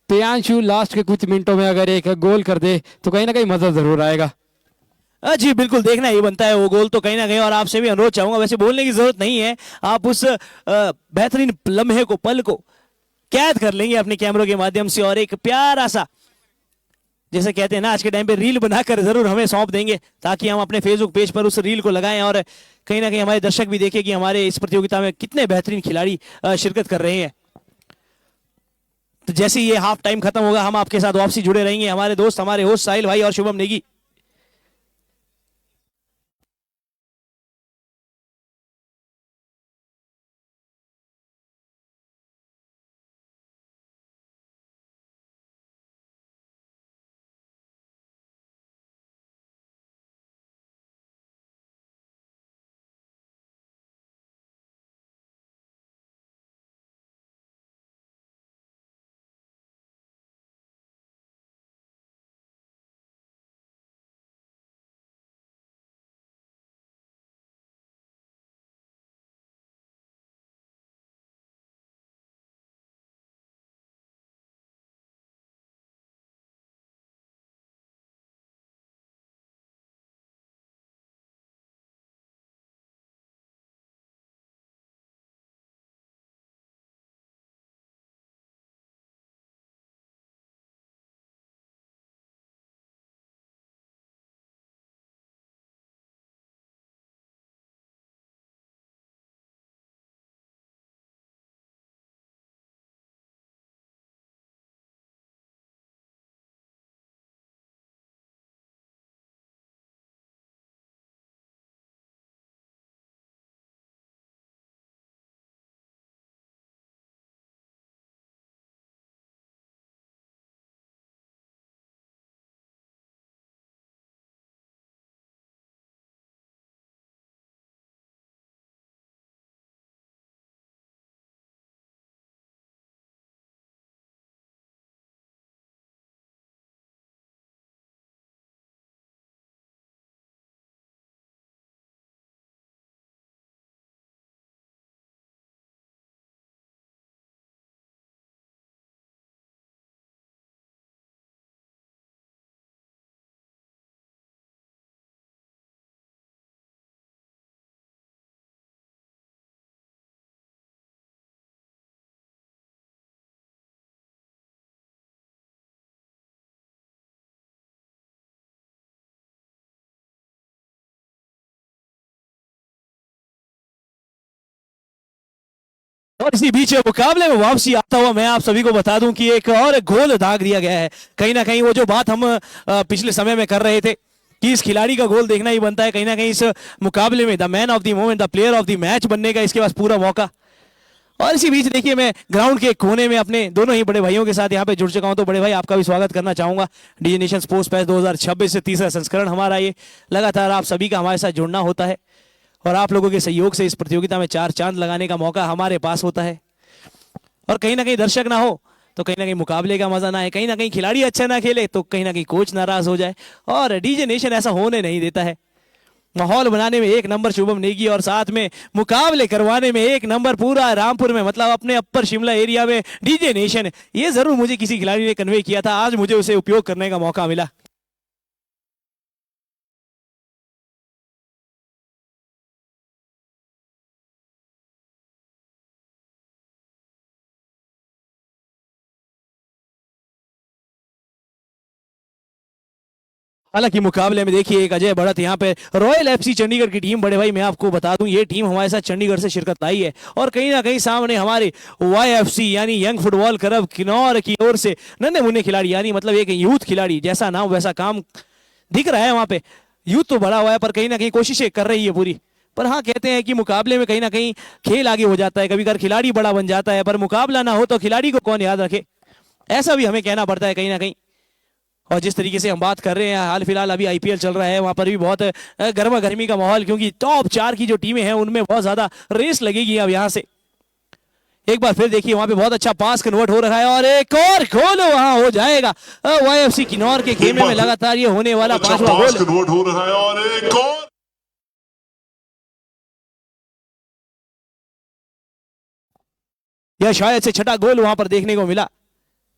प्रियांशु लास्ट के कुछ मिनटों में अगर एक गोल कर दे तो कहीं ना कहीं मजा जरूर आएगा। जी बिल्कुल, देखना ही बनता है वो गोल तो कहीं ना कहीं। और आपसे भी अनुरोध चाहूंगा, वैसे बोलने की जरूरत नहीं है, आप उस बेहतरीन लम्हे को, पल को कैद कर लेंगे अपने कैमरों के माध्यम से और एक प्यारा सा, जैसे कहते हैं ना आज के टाइम पे, रील बनाकर जरूर हमें सौंप देंगे ताकि हम अपने फेसबुक पेज पर उस रील को लगाएं और कहीं ना कहीं हमारे दर्शक भी देखें कि हमारे इस प्रतियोगिता में कितने बेहतरीन खिलाड़ी शिरकत कर रहे हैं। तो जैसे ही ये हाफ टाइम खत्म होगा हम आपके साथ वापसी जुड़े रहेंगे, हमारे दोस्त, हमारे होस्ट साहिल भाई और शुभम नेगी। और इसी बीच मुकाबले में वापसी आता हुआ मैं आप सभी को बता दूं कि एक और गोल दाग दिया गया है। कहीं ना कहीं वो जो बात हम पिछले समय में कर रहे थे कि इस खिलाड़ी का गोल देखना ही बनता है, कहीं ना कहीं इस मुकाबले में the man of the moment, the player of the match बनने का इसके पास पूरा मौका। और इसी बीच देखिए मैं ग्राउंड के कोने में अपने दोनों ही बड़े भाइयों के साथ यहाँ पे जुड़ चुका हूं, तो बड़े भाई आपका भी स्वागत करना चाहूंगा। डीजे नेशन स्पोर्ट्स फेस्ट 2026 से तीसरा संस्करण हमारा ये, लगातार आप सभी का हमारे साथ जुड़ना होता है और आप लोगों के सहयोग से इस प्रतियोगिता में 4 चांद लगाने का मौका हमारे पास होता है। और कहीं ना कहीं दर्शक ना हो तो कहीं ना कहीं मुकाबले का मजा ना है, कहीं ना कहीं खिलाड़ी अच्छा ना खेले तो कहीं ना कहीं कोच नाराज हो जाए, और डीजे नेशन ऐसा होने नहीं देता है। माहौल बनाने में एक नंबर शुभम नेगी और साथ में मुकाबले करवाने में एक नंबर पूरा रामपुर में, मतलब अपने अपर शिमला एरिया में डीजे नेशन। ये जरूर मुझे किसी खिलाड़ी ने कन्वे किया था, आज मुझे उसे उपयोग करने का मौका मिला। हालांकि मुकाबले में देखिए एक अजय बढ़त यहाँ पे रॉयल एफसी चंडीगढ़ की टीम, बड़े भाई मैं आपको बता दूं ये टीम हमारे साथ चंडीगढ़ से शिरकत लाई है और कहीं ना कहीं सामने हमारे वाईएफसी यानी यंग फुटबॉल क्लब किन्नौर की ओर से नन्हे मुन्ने खिलाड़ी यानी मतलब एक यूथ खिलाड़ी, जैसा नाम वैसा काम दिख रहा है वहां पे। यूथ तो बड़ा हुआ है पर कहीं ना कहीं कोशिशें कर रही है पूरी। पर हाँ, कहते हैं कि मुकाबले में कहीं ना कहीं खेल आगे हो जाता है, कभी कभार खिलाड़ी बड़ा बन जाता है, पर मुकाबला ना हो तो खिलाड़ी को कौन याद रखे, ऐसा भी हमें कहना पड़ता है कहीं ना कहीं। और जिस तरीके से हम बात कर रहे हैं, हाल फिलहाल अभी आईपीएल चल रहा है, वहां पर भी बहुत गर्मा गर्मी का माहौल, क्योंकि टॉप 4 की जो टीमें हैं उनमें बहुत ज्यादा रेस लगेगी अब यहाँ से। एक बार फिर देखिए वहां पे बहुत अच्छा पास कन्वर्ट हो रहा है और एक और गोल वहां हो जाएगा वाईएफसी किन्नौर के खेमे में लगातार ये होने वाला अच्छा 5वां पास गोल। कन्वर्ट हो रहा है और एक और यह शायद से छठा गोल वहां पर देखने को मिला,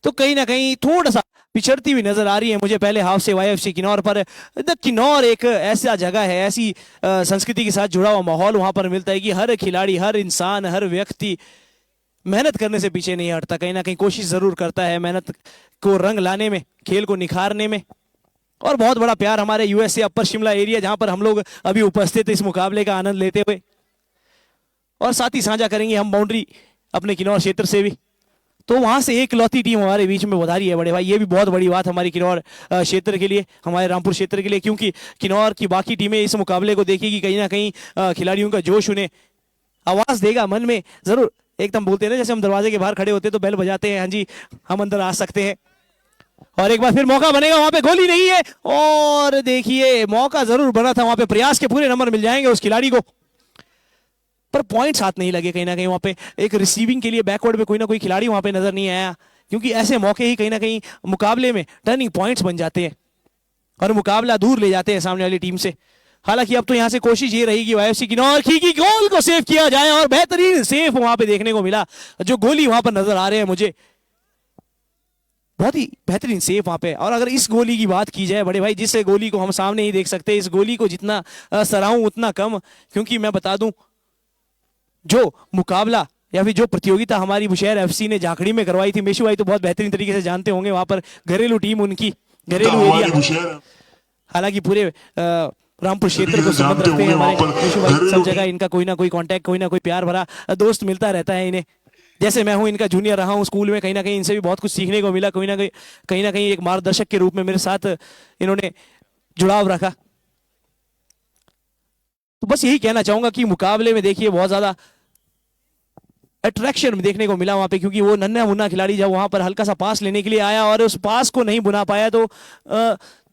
तो कहीं ना कहीं थोड़ा सा पिछड़ती हुई नजर आ रही है मुझे पहले हाफ से वाईएफसी किन्नौर पर। द किन्नौर एक ऐसा जगह है, ऐसी संस्कृति के साथ जुड़ा हुआ माहौल वहां पर मिलता है कि हर खिलाड़ी, हर इंसान, हर व्यक्ति मेहनत करने से पीछे नहीं हटता, कहीं ना कहीं कोशिश जरूर करता है मेहनत को रंग लाने में, खेल को निखारने में। और बहुत बड़ा प्यार हमारे यूएसए अपर शिमला एरिया, जहां पर हम लोग अभी उपस्थित इस मुकाबले का आनंद लेते हुए, और साथ ही साझा करेंगे हम बाउंड्री अपने किन्नौर क्षेत्र से भी। तो वहां से एक लौती टीम हमारे बीच में उधारी है बड़े भाई, ये भी बहुत बड़ी बात हमारी किन्नौर क्षेत्र के लिए, हमारे रामपुर क्षेत्र के लिए, क्योंकि किन्नौर की बाकी टीमें इस मुकाबले को देखेगी, कहीं ना कहीं खिलाड़ियों का जोश उन्हें आवाज देगा मन में जरूर। एकदम बोलते हैं ना, जैसे हम दरवाजे के बाहर खड़े होते हैं तो बेल बजाते हैं, हाँ जी हम अंदर आ सकते हैं। और एक बार फिर मौका बनेगा, वहां पे गोली नहीं है, और देखिए मौका जरूर बना था, वहां पे प्रयास के पूरे नंबर मिल जाएंगे उस खिलाड़ी को, पर पॉइंट्स हाथ नहीं लगे। कहीं ना कहीं वहां पे एक रिसीविंग के लिए बैकवर्ड में कोई ना कोई खिलाड़ी वहां पे नजर नहीं आया, क्योंकि ऐसे मौके ही कहीं ना कहीं मुकाबले में टर्निंग पॉइंट्स बन जाते हैं और मुकाबला दूर ले जाते हैं सामने वाली टीम से। हालांकि अब तो यहां से कोशिश ये रहेगी वाईएफसी किन्नौर की गोल को सेव किया जाए, और बेहतरीन सेव वहां पे देखने को मिला। जो गोली वहां पर नजर आ रहे हैं मुझे, बहुत ही बेहतरीन सेव वहां पे। और अगर इस गोली की बात की जाए बड़े भाई, जिस गोली को हम सामने ही देख सकते हैं, इस गोली को जितना सराहूं उतना कम, क्योंकि मैं बता दूं जो मुकाबला या फिर जो प्रतियोगिता हमारी बुशहर एफसी ने झाकड़ी में करवाई थी, मेशू भाई तो बहुत बेहतरीन तरीके से जानते होंगे, वहां पर घरेलू टीम उनकी, घरेलू हमारी एरिया, बुशहर हालांकि पूरे रामपुर क्षेत्र को संबंध जानते रखते हैं होंगे हमारे वहां पर मेशू भाई, सब घरेलू जगह इनका कोई ना कोई कांटेक्ट, कोई ना कोई प्यार भरा दोस्त मिलता रहता है इन्हें। जैसे मैं हूं इनका जूनियर रहा हूं स्कूल में, कहीं ना कहीं इनसे भी बहुत कुछ सीखने को मिला, कहीं ना कहीं एक मार्गदर्शक के रूप में मेरे साथ इन्होंने जुड़ाव रखा। तो बस यही कहना चाहूंगा कि मुकाबले में देखिए बहुत ज्यादा अट्रैक्शन देखने को मिला वहां पे, क्योंकि वो नन्हा मुन्ना खिलाड़ी जब वहां पर हल्का सा पास लेने के लिए आया और उस पास को नहीं बुना पाया, तो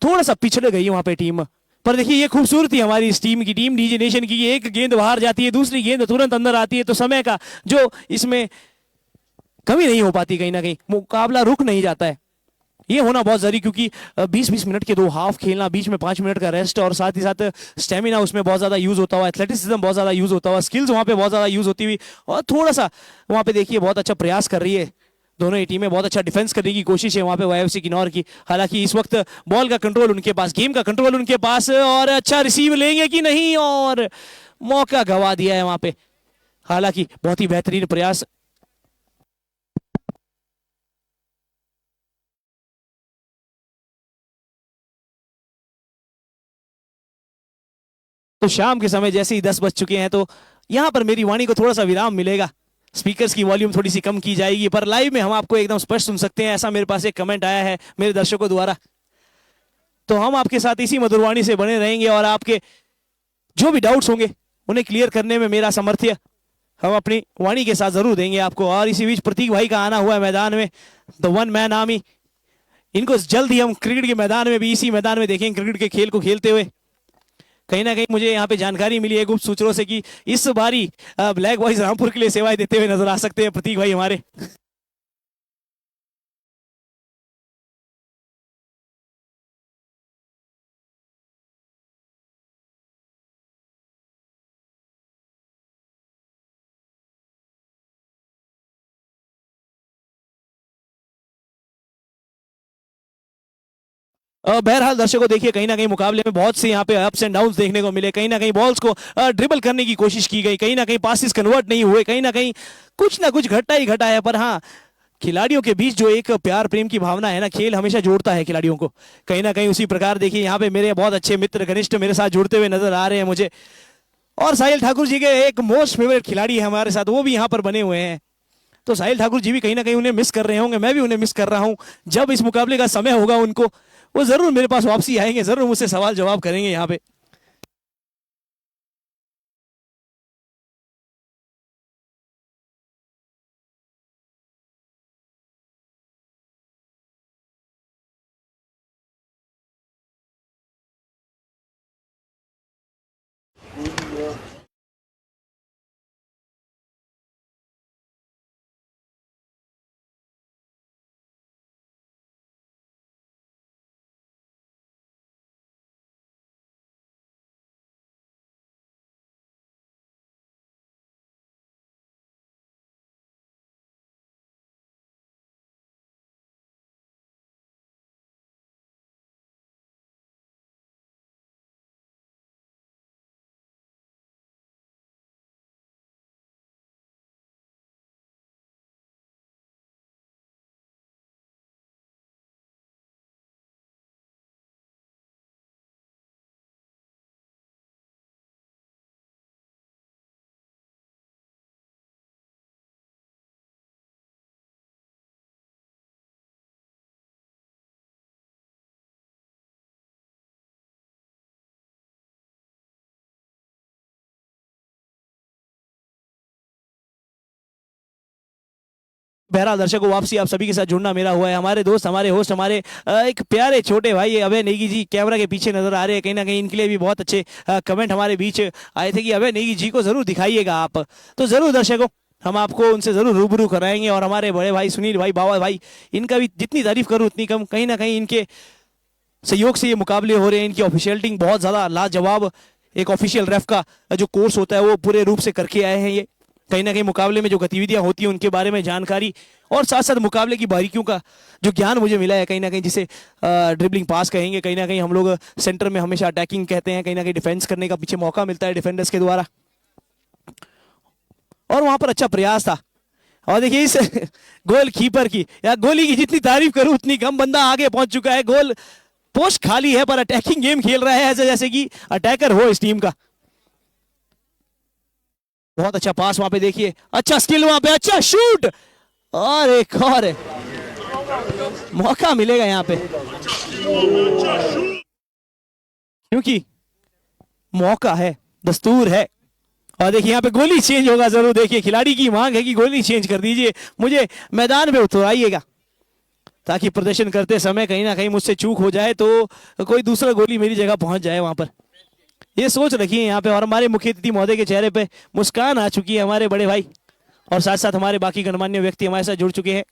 थोड़ा सा पिछड़ गई वहां पे टीम। पर देखिए ये खूबसूरती हमारी इस टीम की, टीम डीजे नेशन की, एक गेंद बाहर जाती है, दूसरी गेंद तुरंत अंदर आती है, तो समय का जो इसमें कमी नहीं हो पाती, कहीं ना कहीं मुकाबला रुक नहीं जाता है। ये होना बहुत जरूरी, क्योंकि 20-20 मिनट के 2 हाफ खेलना, बीच में 5 मिनट का रेस्ट, और साथ ही साथ स्टेमिना उसमें बहुत ज्यादा यूज होता हुआ, एथलेटिसिज्म बहुत ज्यादा यूज होता हुआ, स्किल्स वहां पे बहुत ज्यादा यूज होती हुई, और थोड़ा सा वहां पे देखिए बहुत अच्छा प्रयास कर रही है दोनों ही टीमें, बहुत अच्छा डिफेंस करने की कोशिश है वहां पे वाईएफसी किन्नौर की। हालांकि इस वक्त बॉल का कंट्रोल उनके पास, गेम का कंट्रोल उनके पास, और अच्छा रिसीव लेंगे कि नहीं, और मौका गवा दिया है वहां पे। हालांकि बहुत ही बेहतरीन प्रयास, तो शाम के समय जैसे ही 10 बज चुके हैं, तो यहां पर मेरी वाणी को थोड़ा सा विराम मिलेगा, स्पीकर्स की वॉल्यूम थोड़ी सी कम की जाएगी, पर लाइव में हम आपको एकदम स्पष्ट सुन सकते हैं, ऐसा मेरे पास एक कमेंट आया है मेरे दर्शकों द्वारा। तो हम आपके साथ इसी मधुरवाणी से बने रहेंगे, और आपके जो भी डाउट्स होंगे उन्हें क्लियर करने में मेरा सामर्थ्य हम अपनी वाणी के साथ जरूर देंगे आपको। और इसी बीच प्रतीक भाई का आना हुआ है मैदान में, द वन मैन आर्मी, इनको जल्द ही हम क्रिकेट के मैदान में भी, इसी मैदान में देखेंगे क्रिकेट के खेल को खेलते हुए। कहीं ना कहीं मुझे यहाँ पे जानकारी मिली है गुप्त सूत्रों से कि इस बारी ब्लैक बॉयज रामपुर के लिए सेवाएं देते हुए नजर आ सकते हैं प्रतीक भाई हमारे। बहरहाल दर्शकों देखिए, कहीं ना कहीं मुकाबले में बहुत से यहाँ पे अप्स एंड डाउन्स देखने को मिले, कहीं ना कहीं बॉल्स को ड्रिबल करने की कोशिश की गई, कहीं ना कहीं पासिस कन्वर्ट नहीं हुए, कहीं ना कहीं कुछ ना कुछ घटा ही घटा है। पर हाँ, खिलाड़ियों के बीच जो एक प्यार प्रेम की भावना है ना, खेल हमेशा जोड़ता है खिलाड़ियों को कहीं ना कहीं। उसी प्रकार देखिए यहाँ पे मेरे बहुत अच्छे मित्र घनिष्ठ मेरे साथ जुड़ते हुए नजर आ रहे हैं मुझे। और साहिल ठाकुर जी के एक मोस्ट फेवरेट खिलाड़ी है हमारे साथ, वो भी यहाँ पर बने हुए हैं। तो साहिल ठाकुर जी भी कहीं ना कहीं उन्हें मिस कर रहे होंगे, मैं भी उन्हें मिस कर रहा हूँ। जब इस मुकाबले का समय होगा उनको, वो जरूर मेरे पास वापसी आएंगे, जरूर मुझसे सवाल जवाब करेंगे यहाँ पे। बहरहाल दर्शकों, वापसी आप सभी के साथ जुड़ना मेरा हुआ है। हमारे दोस्त, हमारे होस्ट, हमारे एक प्यारे छोटे भाई अभय नेगी जी कैमरा के पीछे नजर आ रहे हैं। कहीं ना कहीं इनके लिए भी बहुत अच्छे कमेंट हमारे बीच आए थे कि अभय नेगी जी को जरूर दिखाइएगा आप। तो जरूर दर्शकों, हम आपको उनसे जरूर रूबरू कराएंगे। और हमारे बड़े भाई सुनील भाई, बाबा भाई, इनका भी जितनी तारीफ करूं उतनी कम। कहीं ना कहीं इनके सहयोग से ये मुकाबले हो रहे हैं। इनकी ऑफिशियलिटी बहुत ज्यादा लाजवाब, एक ऑफिशियल रेफ का जो कोर्स होता है वो पूरे रूप से करके आए हैं ये। कहीं ना कहीं मुकाबले में जो गतिविधियां होती हैं उनके बारे में जानकारी, और साथ साथ मुकाबले की बारीकियों का जो ज्ञान मुझे मिला है, कहीं ना कहीं जिसे ड्रिबलिंग पास कहेंगे, कहीं ना कहीं हम लोग सेंटर में हमेशा अटैकिंग कहते हैं, कहीं ना कहीं डिफेंस करने का पीछे मौका मिलता है डिफेंडर्स के द्वारा। और वहां पर अच्छा प्रयास था। और देखिए इस गोल कीपर की या गोली की जितनी तारीफ करूं उतनी कम। बंदा आगे पहुंच चुका है, गोल पोस्ट खाली है पर अटैकिंग गेम खेल रहा है, ऐसे जैसे कि अटैकर हो इस टीम का। बहुत अच्छा पास वहां पे, देखिए अच्छा स्किल वहां पे, अच्छा शूट, और एक और मौका मिलेगा यहां पे, क्योंकि मौका है, दस्तूर है। और देखिए यहाँ पे गोली चेंज होगा जरूर। देखिए खिलाड़ी की मांग है कि गोली चेंज कर दीजिए, मुझे मैदान में उतराइएगा, ताकि प्रदर्शन करते समय कहीं ना कहीं मुझसे चूक हो जाए तो कोई दूसरा गोली मेरी जगह पहुंच जाए वहां पर। ये सोच रखिए यहाँ पे। और हमारे मुख्य अतिथि महोदय के चेहरे पे मुस्कान आ चुकी है, हमारे बड़े भाई, और साथ साथ हमारे बाकी गणमान्य व्यक्ति हमारे साथ जुड़ चुके हैं।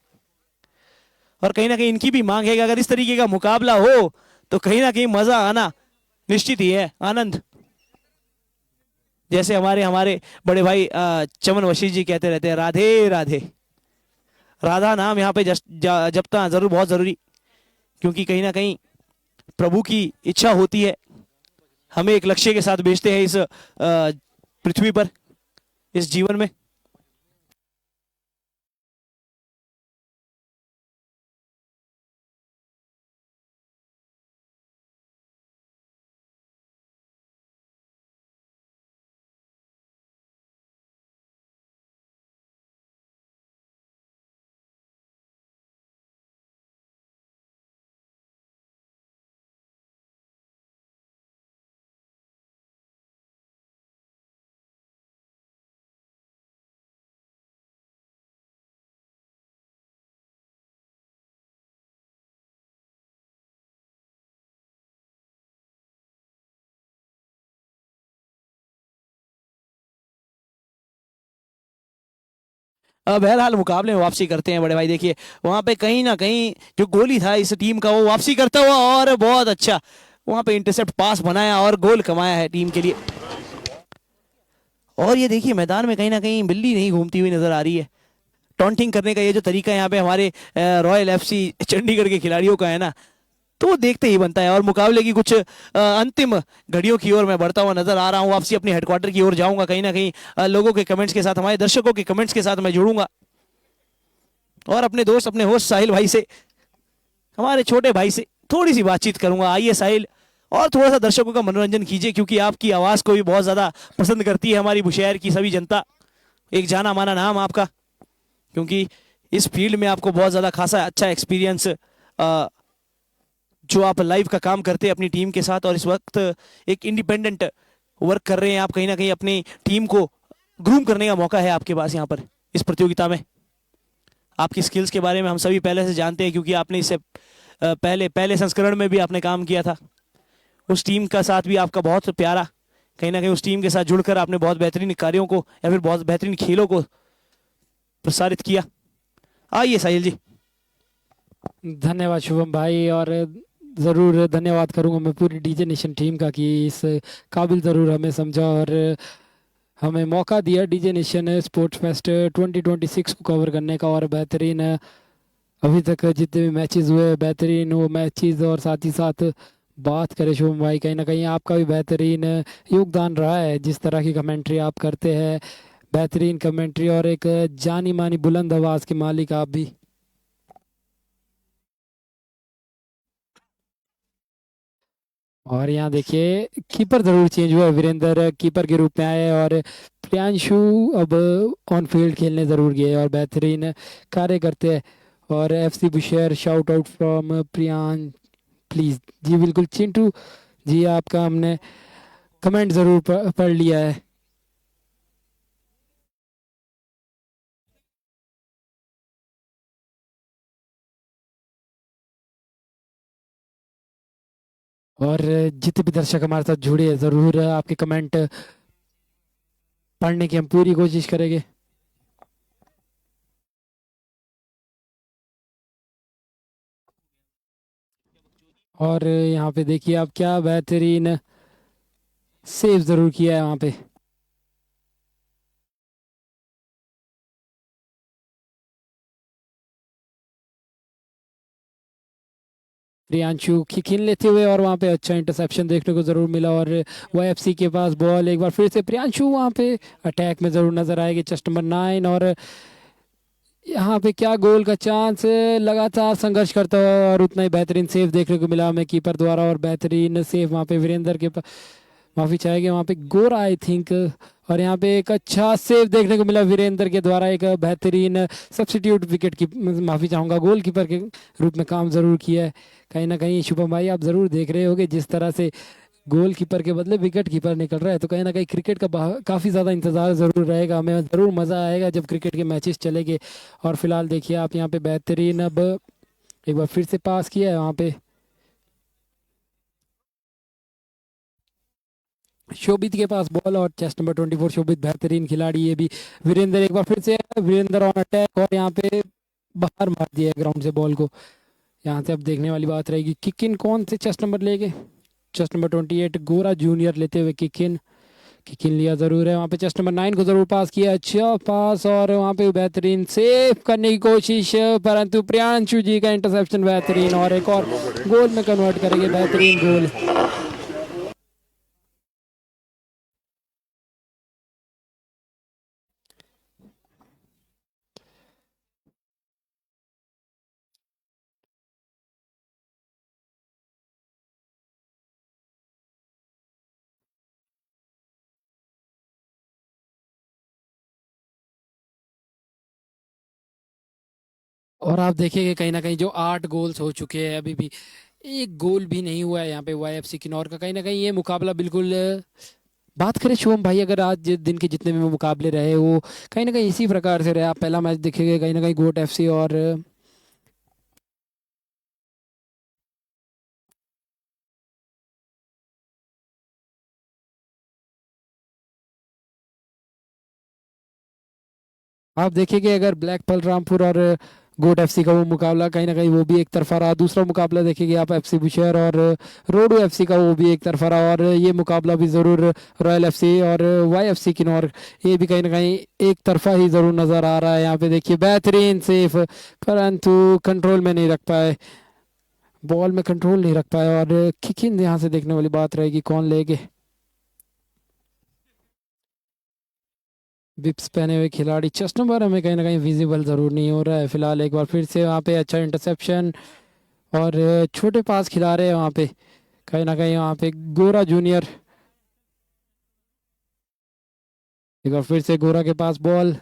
और कहीं ना कहीं इनकी भी मांग है कि अगर इस तरीके का मुकाबला हो तो कहीं ना कहीं मजा आना निश्चित ही है, आनंद। जैसे हमारे बड़े भाई चमन वशीष जी कहते रहते हैं, राधे राधे। राधा नाम यहाँ पे जपना जरूर बहुत जरूरी, क्योंकि कहीं ना कहीं प्रभु की इच्छा होती है, हमें एक लक्ष्य के साथ भेजते हैं इस पृथ्वी पर, इस जीवन में। बहरहाल मुकाबले में वापसी करते हैं बड़े भाई। देखिए वहां पे कहीं ना कहीं जो गोली था इस टीम का, वो वापसी करता हुआ, और बहुत अच्छा वहां पे इंटरसेप्ट पास बनाया और गोल कमाया है टीम के लिए। और ये देखिए मैदान में कहीं ना कहीं बिल्ली नहीं घूमती हुई नजर आ रही है। टॉन्टिंग करने का ये जो तरीका यहाँ पे हमारे रॉयल एफसी चंडीगढ़ के खिलाड़ियों का है ना, तो वो देखते ही बनता है। और मुकाबले की कुछ अंतिम घड़ियों की ओर मैं बढ़ता हुआ नजर आ रहा हूँ। वापसी अपने हेडक्वार्टर की ओर जाऊंगा, कहीं ना कहीं लोगों के कमेंट्स के साथ, हमारे दर्शकों के कमेंट्स के साथ मैं जुड़ूंगा। और अपने दोस्त, अपने होस्ट साहिल भाई से, हमारे छोटे भाई से थोड़ी सी बातचीत करूंगा। आइए साहिल, और थोड़ा सा दर्शकों का मनोरंजन कीजिए, क्योंकि आपकी आवाज को भी बहुत ज्यादा पसंद करती है हमारी बुशहर की सभी जनता। एक जाना माना नाम आपका, क्योंकि इस फील्ड में आपको बहुत ज्यादा खासा अच्छा एक्सपीरियंस, जो आप लाइव का काम करते हैं अपनी टीम के साथ, और इस वक्त एक इंडिपेंडेंट वर्क कर रहे हैं आप, कहीं ना कहीं अपनी टीम को ग्रूम करने का मौका है आपके पास यहाँ पर इस प्रतियोगिता में। आपकी स्किल्स के बारे में हम सभी पहले से जानते हैं, क्योंकि आपने इससे पहले संस्करण में भी आपने काम किया था। उस टीम का साथ भी आपका बहुत प्यारा, कहीं ना कहीं उस टीम के साथ जुड़कर आपने बहुत बेहतरीन कार्यों को या फिर बहुत बेहतरीन खेलों को प्रसारित किया। आइए साहिल जी। धन्यवाद शुभम भाई, और ज़रूर धन्यवाद करूंगा मैं पूरी डीजे नेशन टीम का कि इस काबिल ज़रूर हमें समझा और हमें मौका दिया डीजे नेशन स्पोर्ट्स फेस्ट 2026 को कवर करने का। और बेहतरीन अभी तक जितने भी मैचेस हुए बेहतरीन वो मैचेस, और साथ ही साथ बात करें शुभम भाई, कहीं ना कहीं आपका भी बेहतरीन योगदान रहा है। जिस तरह की कमेंट्री आप करते हैं, बेहतरीन कमेंट्री, और एक जानी मानी बुलंद आवाज़ के मालिक आप भी। और यहाँ देखिए कीपर जरूर चेंज हुआ है, वीरेंद्र कीपर के रूप में आए और प्रियांशु अब ऑन फील्ड खेलने जरूर गए और बेहतरीन कार्य करते हैं। और FC Bushehr shout out from Priyan please ji. बिल्कुल चिंटू जी, आपका हमने कमेंट जरूर पढ़ लिया है। और जितने भी दर्शक हमारे साथ जुड़े हैं जरूर आपके कमेंट पढ़ने की हम पूरी कोशिश करेंगे। और यहाँ पे देखिए आप क्या बेहतरीन सेव जरूर किया है वहाँ पे। प्रियांशु खेल लेते हुए और वहाँ पे अच्छा इंटरसेप्शन देखने को जरूर मिला। और वाईएफसी के पास बॉल एक बार फिर से प्रियांशु वहाँ पे अटैक में जरूर नजर आएगी, चेस्ट नंबर 9। और यहाँ पे क्या गोल का चांस, लगातार संघर्ष करता हुआ और उतना ही बेहतरीन सेव देखने को मिला हमें कीपर द्वारा। और बेहतरीन सेव वहाँ पे वीरेंद्र के माफी चाहेंगे, वहाँ पे गोरा आई थिंक। और यहाँ पे एक अच्छा सेव देखने को मिला वीरेंद्र के द्वारा, एक बेहतरीन सब्स्टिट्यूट विकेट की माफी चाहूँगा गोलकीपर के रूप में काम जरूर किया है। कहीं ना कहीं शुभम भाई आप जरूर देख रहे होंगे जिस तरह से गोलकीपर के बदले विकेट कीपर निकल रहा है, तो कहीं ना कहीं क्रिकेट का काफ़ी ज़्यादा इंतजार ज़रूर रहेगा। हमें ज़रूर मज़ा आएगा जब क्रिकेट के मैचेस चलेंगे। और फिलहाल देखिए आप यहाँ पे बेहतरीन अब एक बार फिर से पास किया है वहाँ पे शोभित के पास बॉल और चेस्ट नंबर 24 शोभित बेहतरीन खिलाड़ी ये भी। वीरेंद्र एक बार फिर से, वीरेंद्र ऑन अटैक और यहाँ पे बाहर मार दिया है ग्राउंड से बॉल को। यहाँ से अब देखने वाली बात रहेगी किकिन कौन से चेस्ट नंबर लेके, चेस्ट नंबर 28 गोरा जूनियर लेते हुए किकिन लिया जरूर है। वहाँ पे चेस्ट नंबर 9 को जरूर पास किया, अच्छा पास और वहाँ पे बेहतरीन सेव करने की कोशिश, परंतु प्रियांशु जी का इंटरसेप्शन बेहतरीन और एक और गोल में कन्वर्ट करेंगे, बेहतरीन गोल। और आप देखिए कहीं ना कहीं जो 8 गोल्स हो चुके हैं, अभी भी एक गोल भी नहीं हुआ है यहाँ पे वाईएफसी किन्नौर का। कहीं ना कहीं ये मुकाबला बिल्कुल बात करें शुभम भाई, अगर आज दिन के जितने भी मुकाबले रहे वो कहीं ना कहीं इसी प्रकार से रहे। आप पहला मैच देखेंगे कहीं ना कहीं गोट एफसी और आप देखेंगे अगर ब्लैक पल रामपुर और गोट एफसी का वो मुकाबला कहीं ना कहीं वो भी एक तरफा रहा। दूसरा मुकाबला देखेंगे आप एफसी बुशहर और रोडो एफसी का, वो भी एक तरफा रहा। और ये मुकाबला भी ज़रूर रॉयल एफसी और वाईएफसी किन्नौर, ये भी कहीं ना कहीं एक तरफा ही ज़रूर नज़र आ रहा है। यहाँ पे देखिए बेहतरीन सेफ, परंतु कंट्रोल में नहीं रख पाए, बॉल में कंट्रोल नहीं रख पाए। और किकिंग यहाँ से देखने वाली बात रहेगी कौन लेगे। विप्स पहने हुए खिलाड़ी, चेस्ट नंबर हमें कहीं ना कहीं विजिबल ज़रूर नहीं हो रहा है फिलहाल। एक बार फिर से वहाँ पे अच्छा इंटरसेप्शन और छोटे पास खिला रहे हैं वहाँ पे कहीं ना कहीं वहाँ पे गोरा जूनियर। एक बार फिर से गोरा के पास बॉल,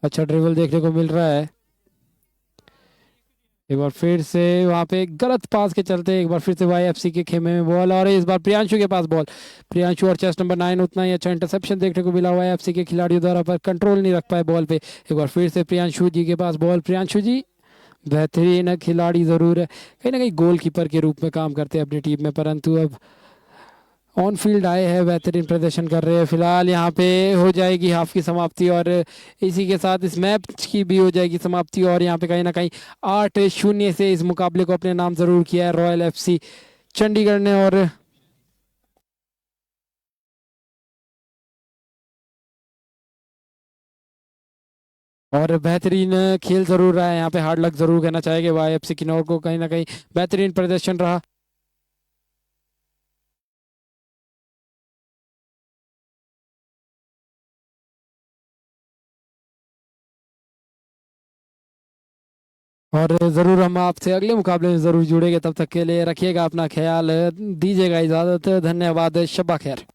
अच्छा ड्रिबल देखने को मिल रहा है। एक बार फिर से वहाँ पे गलत पास के चलते एक बार फिर से वाईएफसी के खेमे में बॉल, और इस बार प्रियांशु के पास बॉल। प्रियांशु और चेस्ट नंबर 9 उतना ही अच्छा इंटरसेप्शन देखने को मिला वाईएफसी के खिलाड़ियों द्वारा, पर कंट्रोल नहीं रख पाए बॉल पे। एक बार फिर से प्रियांशु जी के पास बॉल। प्रियांशु जी बेहतरीन खिलाड़ी ज़रूर है, कहीं ना कहीं गोलकीपर के रूप में काम करते हैं अपनी टीम में, परंतु अब ऑन फील्ड आए हैं, बेहतरीन प्रदर्शन कर रहे हैं। फिलहाल यहाँ पे हो जाएगी हाफ की समाप्ति और इसी के साथ इस मैच की भी हो जाएगी समाप्ति, और यहाँ पे कहीं ना कहीं 8-0 से इस मुकाबले को अपने नाम ज़रूर किया है रॉयल एफसी चंडीगढ़ ने। और बेहतरीन खेल ज़रूर रहा है यहाँ पे, हार्ड लक ज़रूर कहना चाहेंगे वाईएफसी किन्नौर को, कहीं ना कहीं बेहतरीन प्रदर्शन रहा। और ज़रूर हम आपसे अगले मुकाबले में ज़रूर जुड़ेंगे, तब तक के लिए रखिएगा अपना ख्याल, दीजिएगा इजाज़त, धन्यवाद, शब्बा खैर।